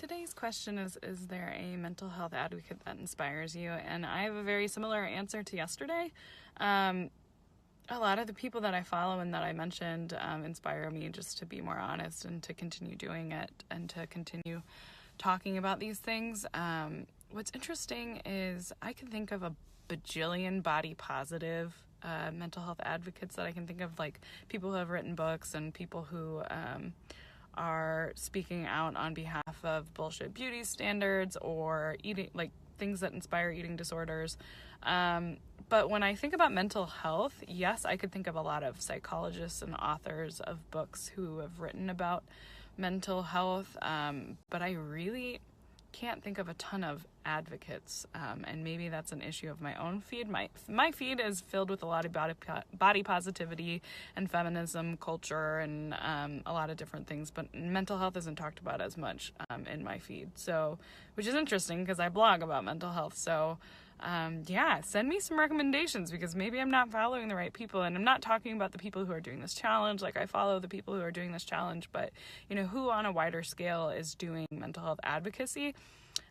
today's question is there a mental health advocate that inspires you? And I have a very similar answer to yesterday. A lot of the people that I follow and that I mentioned inspire me just to be more honest and to continue doing it and to continue talking about these things. What's interesting is I can think of a bajillion body positive mental health advocates that I can think of, like people who have written books and people who are speaking out on behalf of bullshit beauty standards or eating, like things that inspire eating disorders. But when I think about mental health, yes, I could think of a lot of psychologists and authors of books who have written about mental health, but I really can't think of a ton of advocates, and maybe that's an issue of my own feed. My feed is filled with a lot of body positivity and feminism culture and a lot of different things, but mental health isn't talked about as much in my feed, so which is interesting because I blog about mental health. So send me some recommendations because maybe I'm not following the right people, and I'm not talking about the people who are doing this challenge. Like, I follow the people who are doing this challenge, but who on a wider scale is doing mental health advocacy?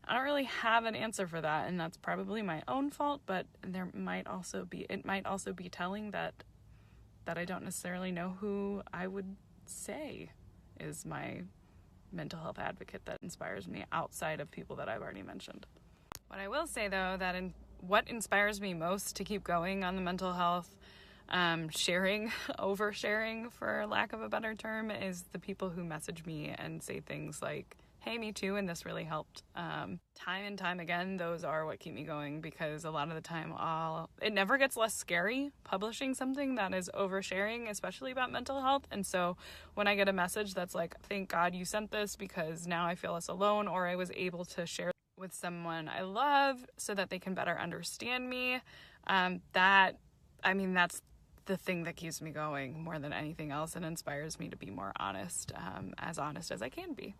I don't really have an answer for that, and that's probably my own fault, but it might also be telling that I don't necessarily know who I would say is my mental health advocate that inspires me outside of people that I've already mentioned. What I will say, though, that what inspires me most to keep going on the mental health oversharing, for lack of a better term, is the people who message me and say things like, hey, me too, and this really helped. Time and time again, those are what keep me going, because a lot of the time it never gets less scary publishing something that is oversharing, especially about mental health. And so when I get a message that's like, thank God you sent this because now I feel less alone, or I was able to share with someone I love so that they can better understand me, that's the thing that keeps me going more than anything else and inspires me to be more honest, as I can be.